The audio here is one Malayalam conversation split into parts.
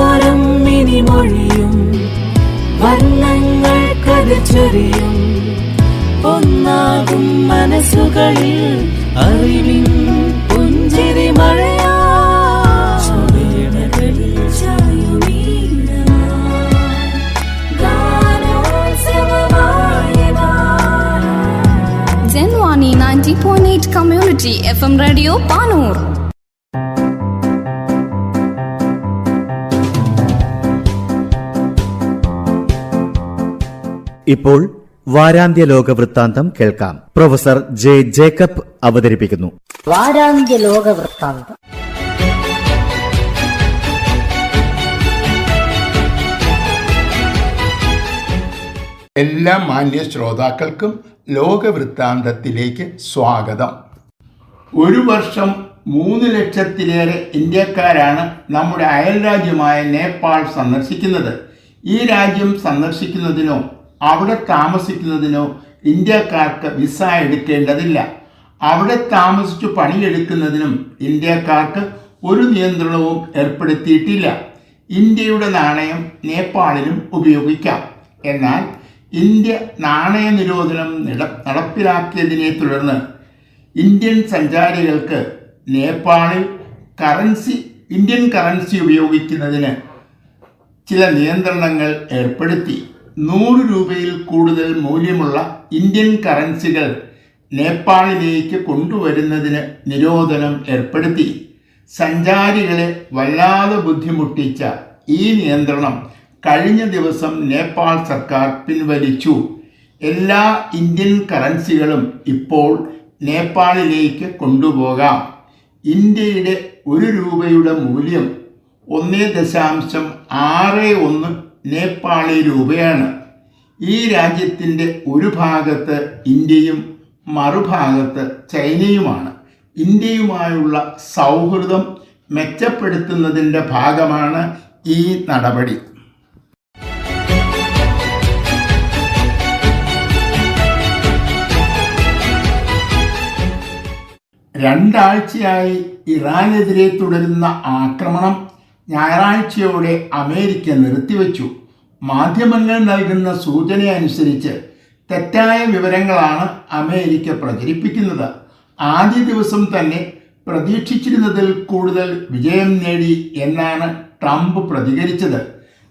സംസാരം ഇനി മൊഴിയും വർണ്ണങ്ങൾ കതിച്ചൊരിയും ഒന്നാകും മനസ്സുകളിൽ അറിവിൻ പുഞ്ചിരി മഴയാ ചുവടുകളിൽ ചായുമീണമാ ഗാനോത്സവമായതാ Janvani 90.8 community FM radio Panoor. ഇപ്പോൾ വാരാന്ത്യ ലോക വൃത്താന്തം കേൾക്കാം. പ്രൊഫസർ ജെ ജേക്കബ് അവതരിപ്പിക്കുന്നു. വാരാന്ത്യ ലോക വൃത്താന്തം. എല്ലാ മാന്യ ശ്രോതാക്കൾക്കും ലോകവൃത്താന്തത്തിലേക്ക് സ്വാഗതം. ഒരു വർഷം 3 ലക്ഷത്തിലേറെ ഇന്ത്യക്കാരാണ് നമ്മുടെ അയൽരാജ്യമായ നേപ്പാൾ സന്ദർശിക്കുന്നത്. ഈ രാജ്യം സന്ദർശിക്കുന്നതിനോ അവിടെ താമസിക്കുന്നതിനോ ഇന്ത്യക്കാർക്ക് വിസ എടുക്കേണ്ടതില്ല. അവിടെ താമസിച്ചു പണിയെടുക്കുന്നതിനും ഇന്ത്യക്കാർക്ക് ഒരു നിയന്ത്രണവും ഏർപ്പെടുത്തിയിട്ടില്ല. ഇന്ത്യയുടെ നാണയം നേപ്പാളിലും ഉപയോഗിക്കാം. എന്നാൽ ഇന്ത്യ നാണയ നിരോധനം നടപ്പിലാക്കിയതിനെ തുടർന്ന് ഇന്ത്യൻ സഞ്ചാരികൾക്ക് നേപ്പാളിൽ ഇന്ത്യൻ കറൻസി ഉപയോഗിക്കുന്നതിന് ചില നിയന്ത്രണങ്ങൾ ഏർപ്പെടുത്തി. 100 രൂപയിൽ കൂടുതൽ മൂല്യമുള്ള ഇന്ത്യൻ കറൻസികൾ നേപ്പാളിലേക്ക് കൊണ്ടുവരുന്നതിന് നിരോധനം ഏർപ്പെടുത്തി. സഞ്ചാരികളെ വല്ലാതെ ബുദ്ധിമുട്ടിച്ച ഈ നിയന്ത്രണം കഴിഞ്ഞ ദിവസം നേപ്പാൾ സർക്കാർ പിൻവലിച്ചു. എല്ലാ ഇന്ത്യൻ കറൻസികളും ഇപ്പോൾ നേപ്പാളിലേക്ക് കൊണ്ടുപോകാം. ഇന്ത്യയുടെ 1 രൂപയുടെ മൂല്യം 1.61 നേപ്പാളി രൂപയാണ്. ഈ രാജ്യത്തിൻ്റെ ഒരു ഭാഗത്ത് ഇന്ത്യയും മറുഭാഗത്ത് ചൈനയുമാണ്. ഇന്ത്യയുമായുള്ള സൗഹൃദം മെച്ചപ്പെടുത്തുന്നതിൻ്റെ ഭാഗമാണ് ഈ നടപടി. രണ്ടാഴ്ചയായി ഇറാനെതിരെ തുടരുന്ന ആക്രമണം ഞായറാഴ്ചയോടെ അമേരിക്ക നിർത്തിവെച്ചു. മാധ്യമങ്ങൾ നൽകുന്ന സൂചനയനുസരിച്ച് തെറ്റായ വിവരങ്ങളാണ് അമേരിക്ക പ്രചരിപ്പിക്കുന്നത്. ആദ്യ ദിവസം തന്നെ പ്രതീക്ഷിച്ചിരുന്നതിൽ കൂടുതൽ വിജയം നേടി എന്നാണ് ട്രംപ് പ്രതികരിച്ചത്.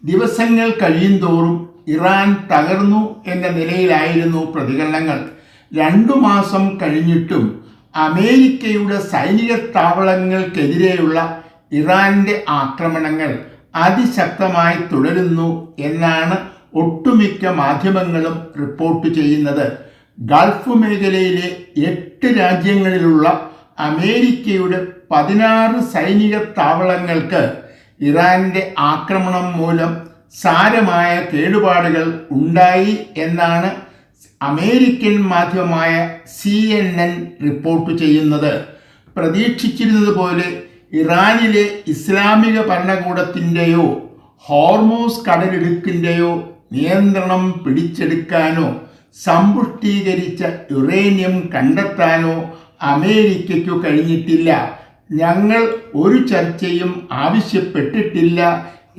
ദിവസങ്ങൾ കഴിയുന്തോറും ഇറാൻ തകർന്നു എന്ന നിലയിലായിരുന്നു പ്രതികരണങ്ങൾ. 2 മാസം കഴിഞ്ഞിട്ടും അമേരിക്കയുടെ സൈനിക താവളങ്ങൾക്കെതിരെയുള്ള ഇറാന്റെ ആക്രമണങ്ങൾ അതിശക്തമായി തുടരുന്നു എന്നാണ് ഒട്ടുമിക്ക മാധ്യമങ്ങളും റിപ്പോർട്ട് ചെയ്യുന്നത്. ഗൾഫ് മേഖലയിലെ 8 രാജ്യങ്ങളിലുള്ള അമേരിക്കയുടെ 16 സൈനിക താവളങ്ങൾക്ക് ഇറാന്റെ ആക്രമണം മൂലം സാരമായ കേടുപാടുകൾ ഉണ്ടായി എന്നാണ് അമേരിക്കൻ മാധ്യമമായ CNN റിപ്പോർട്ട് ചെയ്യുന്നത്. പ്രതീക്ഷിച്ചിരുന്നതുപോലെ ഇറാനിലെ ഇസ്ലാമിക ഭരണകൂടത്തിൻ്റെയോ ഹോർമൂസ് കടലിടുക്കിൻ്റെയോ നിയന്ത്രണം പിടിച്ചെടുക്കാനോ സമ്പുഷ്ടീകരിച്ച യുറേനിയം കണ്ടെത്താനോ അമേരിക്കയ്ക്കു കഴിഞ്ഞിട്ടില്ല. ഞങ്ങൾ ഒരു ചർച്ചയും ആവശ്യപ്പെട്ടിട്ടില്ല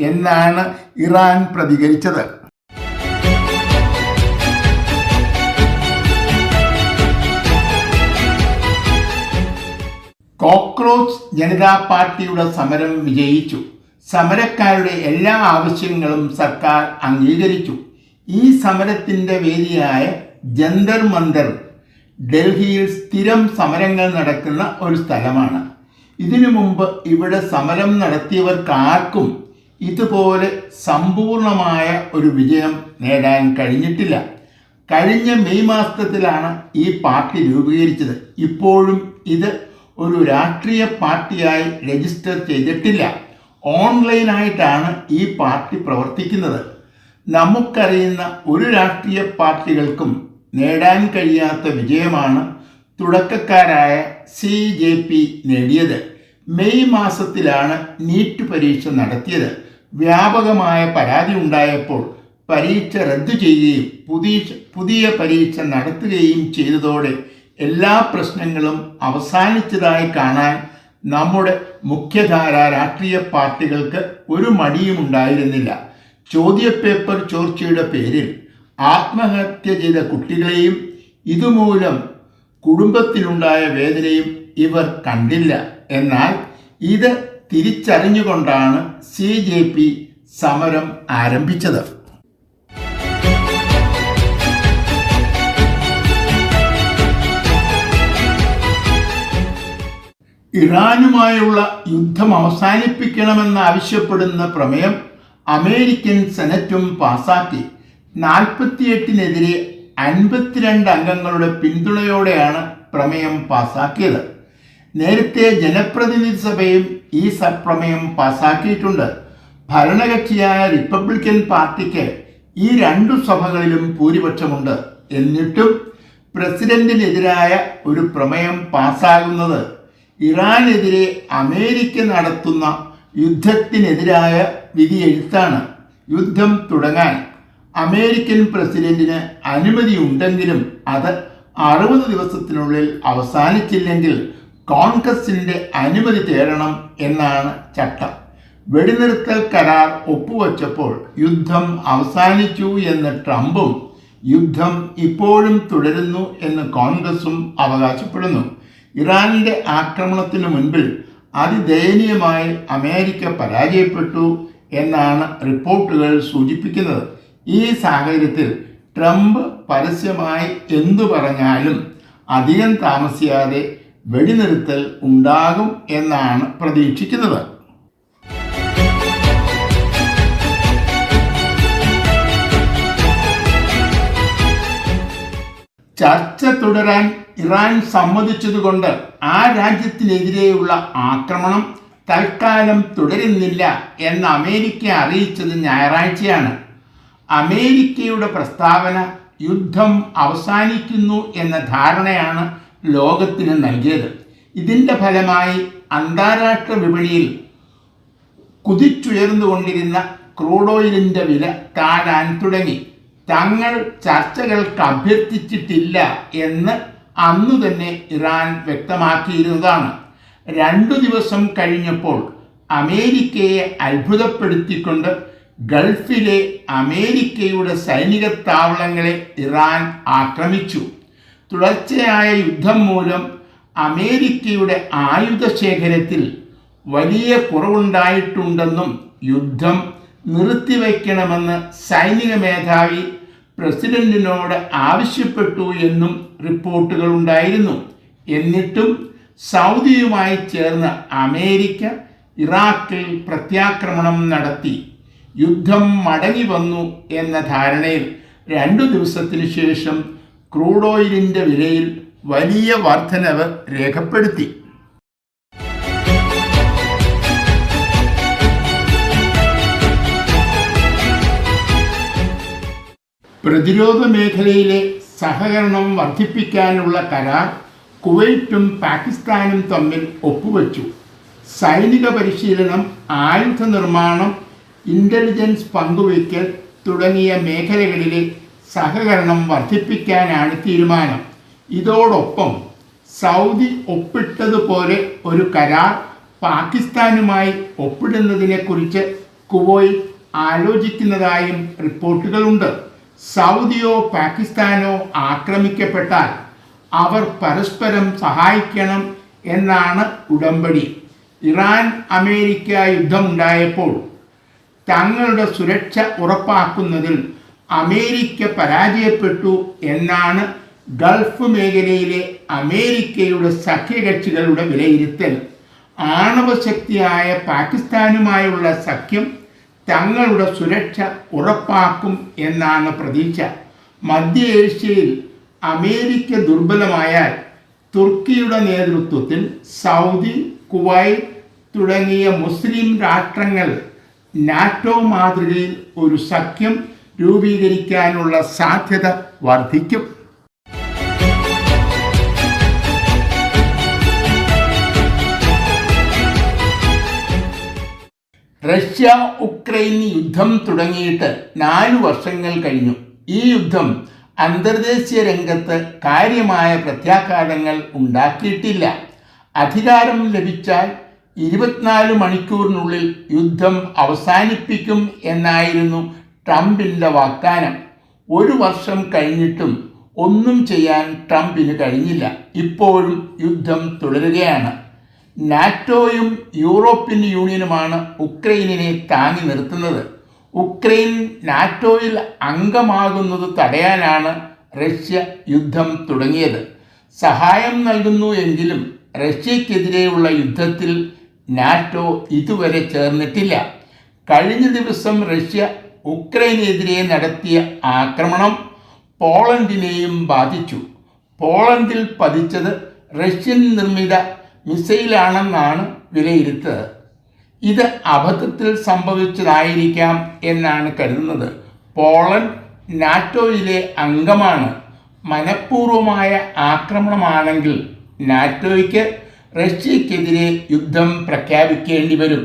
എന്നാണ് ഇറാൻ പ്രതികരിച്ചത്. കോക്രോച്ച് ജനതാ പാർട്ടിയുടെ സമരം വിജയിച്ചു. സമരക്കാരുടെ എല്ലാ ആവശ്യങ്ങളും സർക്കാർ അംഗീകരിച്ചു. ഈ സമരത്തിൻ്റെ വേദിയായ ജന്തർ മന്ദർ ഡൽഹിയിൽ സ്ഥിരം സമരങ്ങൾ നടക്കുന്ന ഒരു സ്ഥലമാണ്. ഇതിനു മുമ്പ് ഇവിടെ സമരം നടത്തിയവർക്കാർക്കും ഇതുപോലെ സമ്പൂർണമായ ഒരു വിജയം നേടാൻ കഴിഞ്ഞിട്ടില്ല. കഴിഞ്ഞ മെയ് മാസത്തിലാണ് ഈ പാർട്ടി രൂപീകരിച്ചത്. ഇപ്പോഴും ഇത് ഒരു രാഷ്ട്രീയ പാർട്ടിയായി രജിസ്റ്റർ ചെയ്തിട്ടില്ല. ഓൺലൈനായിട്ടാണ് ഈ പാർട്ടി പ്രവർത്തിക്കുന്നത്. നമുക്കറിയുന്ന ഒരു രാഷ്ട്രീയ പാർട്ടികൾക്കും നേടാൻ കഴിയാത്ത വിജയമാണ് തുടക്കക്കാരായ CJP നേടിയത്. മെയ് മാസത്തിലാണ് നീറ്റ് പരീക്ഷ നടത്തിയത്. വ്യാപകമായ പരാതി ഉണ്ടായപ്പോൾ പരീക്ഷ റദ്ദു ചെയ്യുകയും പുതിയ പരീക്ഷ നടത്തുകയും ചെയ്തതോടെ എല്ലാ പ്രശ്നങ്ങളും അവസാനിച്ചതായി കാണാൻ നമ്മുടെ മുഖ്യധാര രാഷ്ട്രീയ പാർട്ടികൾക്ക് ഒരു മടിയും ഉണ്ടായിരുന്നില്ല. ചോദ്യപേപ്പർ ചോർച്ചയുടെ പേരിൽ ആത്മഹത്യ ചെയ്ത കുട്ടികളെയും ഇതുമൂലം കുടുംബത്തിനുണ്ടായ വേദനയും ഇവർ കണ്ടില്ല. എന്നാൽ ഇത് തിരിച്ചറിഞ്ഞുകൊണ്ടാണ് CJP സമരം ആരംഭിച്ചത്. ഇറാനുമായുള്ള യുദ്ധം അവസാനിപ്പിക്കണമെന്ന് ആവശ്യപ്പെടുന്ന പ്രമേയം അമേരിക്കൻ സെനറ്റും പാസാക്കി. 48-നെതിരെ 52 അംഗങ്ങളുടെ പിന്തുണയോടെയാണ് പ്രമേയം പാസാക്കിയത്. നേരത്തെ ജനപ്രതിനിധി സഭയും ഈ പ്രമേയം പാസാക്കിയിട്ടുണ്ട്. ഭരണകക്ഷിയായ റിപ്പബ്ലിക്കൻ പാർട്ടിക്ക് ഈ 2 സഭകളിലും ഭൂരിപക്ഷമുണ്ട്. എന്നിട്ടും പ്രസിഡന്റിനെതിരായ ഒരു പ്രമേയം പാസ്സാകുന്നത് ഇറാനെതിരെ അമേരിക്ക നടത്തുന്ന യുദ്ധത്തിനെതിരായ വിധിയെഴുത്താണ്. യുദ്ധം തുടങ്ങാൻ അമേരിക്കൻ പ്രസിഡന്റിന് അനുമതി ഉണ്ടെങ്കിലും അത് 60 ദിവസത്തിനുള്ളിൽ അവസാനിച്ചില്ലെങ്കിൽ കോൺഗ്രസിന്റെ അനുമതി തേടണം എന്നാണ് ചട്ടം. വെടിനിർത്തൽ കരാർ ഒപ്പുവെച്ചപ്പോൾ യുദ്ധം അവസാനിച്ചു എന്ന് ട്രംപും യുദ്ധം ഇപ്പോഴും തുടരുന്നു എന്ന് കോൺഗ്രസും അവകാശപ്പെടുന്നു. ഇറാനിന്റെ ആക്രമണത്തിനു മുൻപിൽ അതിദയനീയമായി അമേരിക്ക പരാജയപ്പെട്ടു എന്നാണ് റിപ്പോർട്ടുകൾ സൂചിപ്പിക്കുന്നത്. ഈ സാഹചര്യത്തിൽ ട്രംപ് പരസ്യമായി എന്തു പറഞ്ഞാലും അധികം താമസിയാതെ വെടിനിർത്തൽ ഉണ്ടാകും എന്നാണ് പ്രതീക്ഷിക്കുന്നത്. ചർച്ച തുടരാൻ ഇറാൻ സമ്മതിച്ചതുകൊണ്ട് ആ രാജ്യത്തിനെതിരെയുള്ള ആക്രമണം തൽക്കാലം തുടരുന്നില്ല എന്ന് അമേരിക്ക അറിയിച്ചത് ഞായറാഴ്ചയാണ്. അമേരിക്കയുടെ പ്രസ്താവന യുദ്ധം അവസാനിക്കുന്നു എന്ന ധാരണയാണ് ലോകത്തിന് നൽകിയത്. ഇതിൻ്റെ ഫലമായി അന്താരാഷ്ട്ര വിപണിയിൽ കുതിച്ചുയർന്നുകൊണ്ടിരുന്ന ക്രൂഡ് ഓയിലിൻ്റെ വില താഴാൻ തുടങ്ങി. തങ്ങൾ ചർച്ചകൾക്ക് അഭ്യർത്ഥിച്ചിട്ടില്ല എന്ന് അന്നു തന്നെ ഇറാൻ വ്യക്തമാക്കിയിരുന്നതാണ്. 2 ദിവസം കഴിഞ്ഞപ്പോൾ അമേരിക്കയെ അത്ഭുതപ്പെടുത്തിക്കൊണ്ട് ഗൾഫിലെ അമേരിക്കയുടെ സൈനിക താവളങ്ങളെ ഇറാൻ ആക്രമിച്ചു. തുടർച്ചയായ യുദ്ധം മൂലം അമേരിക്കയുടെ ആയുധ ശേഖരത്തിൽ വലിയ കുറവുണ്ടായിട്ടുണ്ടെന്നും യുദ്ധം നിർത്തിവയ്ക്കണമെന്ന് സൈനിക മേധാവി പ്രസിഡന്റിനോട് ആവശ്യപ്പെട്ടു എന്നും റിപ്പോർട്ടുകൾ ഉണ്ടായിരുന്നു. എന്നിട്ടും സൗദിയുമായി ചേർന്ന് അമേരിക്ക ഇറാഖിൽ പ്രത്യാക്രമണം നടത്തി. യുദ്ധം മടങ്ങി വന്നു എന്ന ധാരണയിൽ 2 ദിവസത്തിനു ശേഷം ക്രൂഡ് ഓയിലിൻ്റെ വിലയിൽ വലിയ വർധനവ് രേഖപ്പെടുത്തി. പ്രതിരോധ മേഖലയിലെ സഹകരണം വർദ്ധിപ്പിക്കാനുള്ള കരാർ കുവൈറ്റും പാകിസ്ഥാനും തമ്മിൽ ഒപ്പുവെച്ചു. സൈനിക പരിശീലനം, ആയുധ നിർമ്മാണം, ഇൻ്റലിജൻസ് പങ്കുവയ്ക്കൽ തുടങ്ങിയ മേഖലകളിലെ സഹകരണം വർദ്ധിപ്പിക്കാനാണ് തീരുമാനം. ഇതോടൊപ്പം സൗദി ഒപ്പിട്ടതുപോലെ ഒരു കരാർ പാകിസ്ഥാനുമായി ഒപ്പിടുന്നതിനെക്കുറിച്ച് കുവൈറ്റ് ആലോചിക്കുന്നതായും റിപ്പോർട്ടുകളുണ്ട്. സൗദിയോ പാകിസ്ഥാനോ ആക്രമിക്കപ്പെട്ടാൽ അവർ പരസ്പരം സഹായിക്കണം എന്നാണ് ഉടമ്പടി. ഇറാൻ അമേരിക്ക യുദ്ധമുണ്ടായപ്പോൾ തങ്ങളുടെ സുരക്ഷ ഉറപ്പാക്കുന്നതിൽ അമേരിക്ക പരാജയപ്പെട്ടു എന്നാണ് ഗൾഫ് മേഖലയിലെ അമേരിക്കയുടെ സഖ്യകക്ഷികളുടെ വിലയിരുത്തൽ. ആണവശക്തിയായ പാകിസ്ഥാനുമായുള്ള സഖ്യം തങ്ങളുടെ സുരക്ഷ ഉറപ്പാക്കും എന്നാണ് പ്രതീക്ഷ. മധ്യ ഏഷ്യയിൽ അമേരിക്ക ദുർബലമായാൽ തുർക്കിയുടെ നേതൃത്വത്തിൽ സൗദി, കുവൈറ്റ് തുടങ്ങിയ മുസ്ലിം രാഷ്ട്രങ്ങൾ നാറ്റോ മാതൃകയിൽ ഒരു സഖ്യം രൂപീകരിക്കാനുള്ള സാധ്യത വർദ്ധിക്കും. റഷ്യ ഉക്രൈൻ യുദ്ധം തുടങ്ങിയിട്ട് 4 വർഷങ്ങൾ കഴിഞ്ഞു. ഈ യുദ്ധം അന്തർദേശീയ രംഗത്ത് കാര്യമായ പ്രത്യാഘാതങ്ങൾ ഉണ്ടാക്കിയിട്ടില്ല. അധികാരം ലഭിച്ചാൽ 24 മണിക്കൂറിനുള്ളിൽ യുദ്ധം അവസാനിപ്പിക്കും എന്നായിരുന്നു ട്രംപിൻ്റെ വാഗ്ദാനം. 1 വർഷം കഴിഞ്ഞിട്ടും ഒന്നും ചെയ്യാൻ ട്രംപിന് കഴിഞ്ഞില്ല. ഇപ്പോഴും യുദ്ധം തുടരുകയാണ്. നാറ്റോയും യൂറോപ്യൻ യൂണിയനുമാണ് ഉക്രൈനിനെ താങ്ങി നിർത്തുന്നത്. ഉക്രൈൻ നാറ്റോയിൽ അംഗമാകുന്നത് തടയാനാണ് റഷ്യ യുദ്ധം തുടങ്ങിയത്. സഹായം നൽകുന്നു എങ്കിലും റഷ്യക്കെതിരെയുള്ള യുദ്ധത്തിൽ നാറ്റോ ഇതുവരെ ചേർന്നിട്ടില്ല. കഴിഞ്ഞ ദിവസം റഷ്യ ഉക്രൈനെതിരെ നടത്തിയ ആക്രമണം പോളണ്ടിനെയും ബാധിച്ചു. പോളണ്ടിൽ പതിച്ചത് റഷ്യൻ നിർമ്മിത മിസൈലാണെന്നാണ് വിലയിരുത്തത്. ഇത് അബദ്ധത്തിൽ സംഭവിച്ചതായിരിക്കാം എന്നാണ് കരുതുന്നത്. പോളണ്ട് നാറ്റോയിലെ അംഗമാണ്. മനഃപൂർവമായ ആക്രമണമാണെങ്കിൽ നാറ്റോയ്ക്ക് റഷ്യക്കെതിരെ യുദ്ധം പ്രഖ്യാപിക്കേണ്ടി വരും.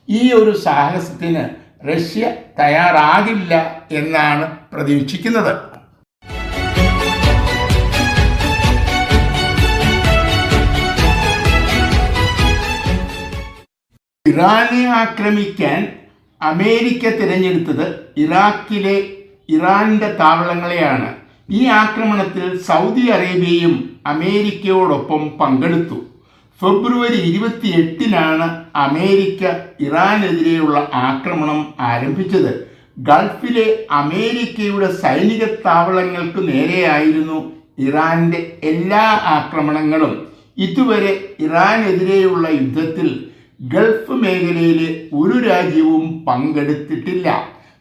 ഈ ഒരു സാഹസത്തിന് റഷ്യ തയ്യാറാകില്ല എന്നാണ് പ്രതീക്ഷിക്കുന്നത്. ഇറാനെ ആക്രമിക്കാൻ അമേരിക്ക തിരഞ്ഞെടുത്തത് ഇറാഖിലെ ഇറാന്റെ താവളങ്ങളെയാണ്. ഈ ആക്രമണത്തിൽ സൗദി അറേബ്യയും അമേരിക്കയോടൊപ്പം പങ്കെടുത്തു. ഫെബ്രുവരി 28-നാണ് അമേരിക്ക ഇറാനെതിരെയുള്ള ആക്രമണം ആരംഭിച്ചത്. ഗൾഫിലെ അമേരിക്കയുടെ സൈനിക താവളങ്ങൾക്ക് നേരെയായിരുന്നു ഇറാന്റെ എല്ലാ ആക്രമണങ്ങളും. ഇതുവരെ ഇറാനെതിരെയുള്ള യുദ്ധത്തിൽ ഗൾഫ് മേഖലയിലെ ഒരു രാജ്യവും പങ്കെടുത്തിട്ടില്ല.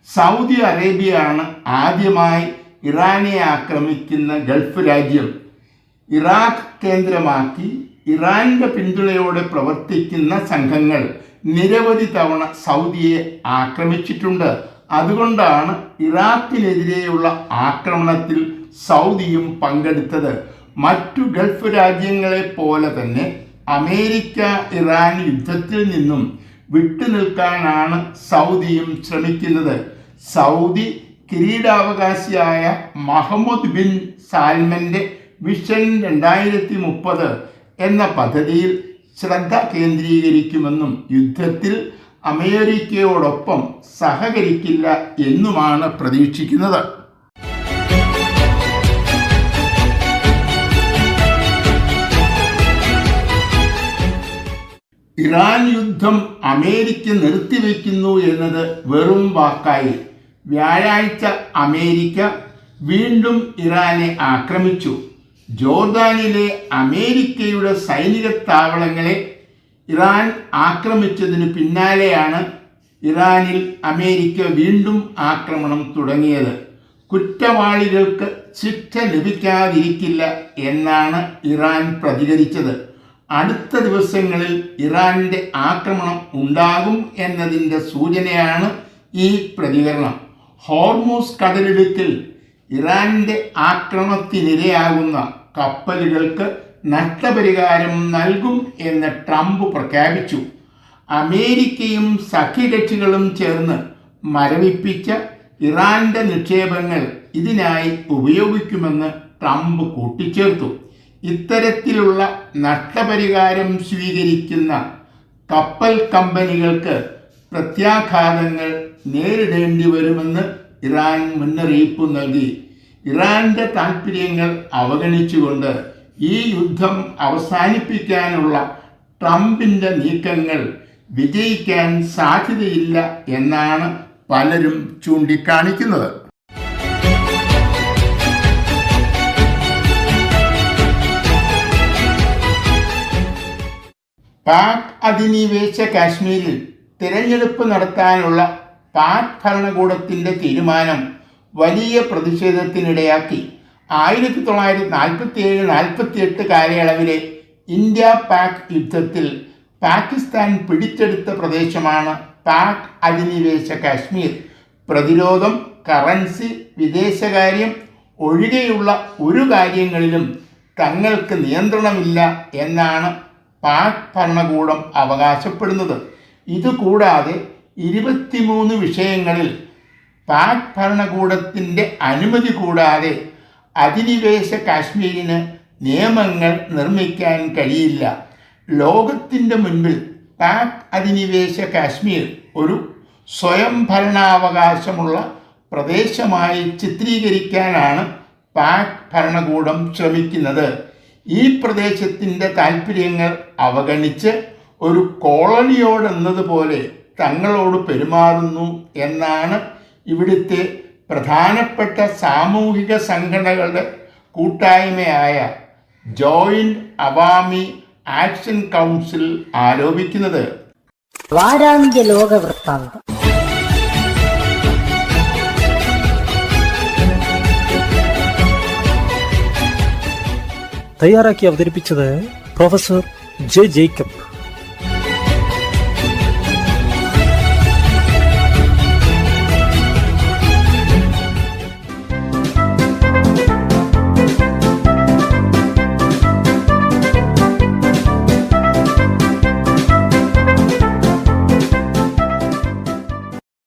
സൗദി അറേബ്യയാണ് ആദ്യമായി ഇറാനെ ആക്രമിക്കുന്ന ഗൾഫ് രാജ്യം. ഇറാഖ് കേന്ദ്രമാക്കി ഇറാന്റെ പിന്തുണയോടെ പ്രവർത്തിക്കുന്ന സംഘങ്ങൾ നിരവധി തവണ സൗദിയെ ആക്രമിച്ചിട്ടുണ്ട്. അതുകൊണ്ടാണ് ഇറാഖിനെതിരെയുള്ള ആക്രമണത്തിൽ സൗദിയും പങ്കെടുത്തത്. മറ്റു ഗൾഫ് രാജ്യങ്ങളെ പോലെ തന്നെ അമേരിക്ക ഇറാൻ യുദ്ധത്തിൽ നിന്നും വിട്ടുനിൽക്കാനാണ് സൗദിയും ശ്രമിക്കുന്നത്. സൗദി കിരീടാവകാശിയായ മുഹമ്മദ് ബിൻ സാൽമന്റെ വിഷൻ 2030 എന്ന പദ്ധതിയിൽ ശ്രദ്ധ കേന്ദ്രീകരിക്കുമെന്നും യുദ്ധത്തിൽ അമേരിക്കയോടൊപ്പം സഹകരിക്കില്ല എന്നുമാണ് പ്രതീക്ഷിക്കുന്നത്. ഇറാൻ യുദ്ധം അമേരിക്ക നിർത്തിവെക്കുന്നു എന്നത് വെറും വാക്കായി. വ്യാഴാഴ്ച അമേരിക്ക വീണ്ടും ഇറാനെ ആക്രമിച്ചു. ജോർദാനിലെ അമേരിക്കയുടെ സൈനിക താവളങ്ങളെ ഇറാൻ ആക്രമിച്ചതിന് പിന്നാലെയാണ് ഇറാനിൽ അമേരിക്ക വീണ്ടും ആക്രമണം തുടങ്ങിയത്. കുറ്റവാളികൾക്ക് ശിക്ഷ ലഭിക്കാതിരിക്കില്ല എന്നാണ് ഇറാൻ പ്രതികരിച്ചത്. അടുത്ത ദിവസങ്ങളിൽ ഇറാന്റെ ആക്രമണം ഉണ്ടാകും എന്നതിൻ്റെ സൂചനയാണ് ഈ പ്രതികരണം. ഹോർമൂസ് കടലിടുക്കിൽ ഇറാന്റെ ആക്രമണത്തിനിരയാകുന്ന കപ്പലുകൾക്ക് നഷ്ടപരിഹാരം നൽകും എന്ന് ട്രംപ് പ്രഖ്യാപിച്ചു. അമേരിക്കയും സഖ്യകക്ഷികളും ചേർന്ന് മരവിപ്പിച്ച ഇറാന്റെ നിക്ഷേപങ്ങൾ ഇതിനായി ഉപയോഗിക്കുമെന്ന് ട്രംപ് കൂട്ടിച്ചേർത്തു. ഇത്തരത്തിലുള്ള നഷ്ടപരിഹാരം സ്വീകരിക്കുന്ന കപ്പൽ കമ്പനികൾക്ക് പ്രത്യാഘാതങ്ങൾ നേരിടേണ്ടി വരുമെന്ന് ഇറാൻ മുന്നറിയിപ്പ് നൽകി. ഇറാന്റെ താൽപ്പര്യങ്ങൾ അവഗണിച്ചുകൊണ്ട് ഈ യുദ്ധം അവസാനിപ്പിക്കാനുള്ള ട്രംപിന്റെ നീക്കങ്ങൾ വിജയിക്കാൻ സാധ്യതയില്ല എന്നാണ് പലരും ചൂണ്ടിക്കാണിക്കുന്നത്. പാക് അധിനിവേശ കാശ്മീരിൽ തിരഞ്ഞെടുപ്പ് നടത്താനുള്ള പാക് ഭരണകൂടത്തിൻ്റെ തീരുമാനം വലിയ പ്രതിഷേധത്തിനിടയാക്കി. 1947-48 കാലയളവിലെ ഇന്ത്യ പാക് യുദ്ധത്തിൽ പാകിസ്ഥാൻ പിടിച്ചെടുത്ത പ്രദേശമാണ് പാക് അധിനിവേശ കാശ്മീർ. പ്രതിരോധം, കറൻസി, വിദേശകാര്യം ഒഴികെയുള്ള ഒരു കാര്യങ്ങളിലും തങ്ങൾക്ക് നിയന്ത്രണമില്ല എന്നാണ് പാക് ഭരണകൂടം അവകാശപ്പെടുന്നത്. ഇതുകൂടാതെ 23 വിഷയങ്ങളിൽ പാക് ഭരണകൂടത്തിൻ്റെ അനുമതി കൂടാതെ അധിനിവേശ കാശ്മീരിന് നിയമങ്ങൾ നിർമ്മിക്കാൻ കഴിയില്ല. ലോകത്തിൻ്റെ മുൻപിൽ പാക് അധിനിവേശ കാശ്മീർ ഒരു സ്വയം ഭരണാവകാശമുള്ള പ്രദേശമായി ചിത്രീകരിക്കാനാണ് പാക് ഭരണകൂടം ശ്രമിക്കുന്നത്. ഈ പ്രദേശത്തിൻ്റെ താൽപ്പര്യങ്ങൾ അവഗണിച്ച് ഒരു കോളനിയോടെന്നതുപോലെ തങ്ങളോട് പെരുമാറുന്നു എന്നാണ് ഇവിടുത്തെ പ്രധാനപ്പെട്ട സാമൂഹിക സംഘടനകളുടെ കൂട്ടായ്മയായ ജോയിന്റ് അവാമി ആക്ഷൻ കൗൺസിൽ ആരോപിക്കുന്നത്. വാരാന്ത്യ ലോക വൃത്താന്തം. തയ്യാറാക്കി അവതരിപ്പിച്ചത് പ്രൊഫസർ ജെ ജേക്കബ്.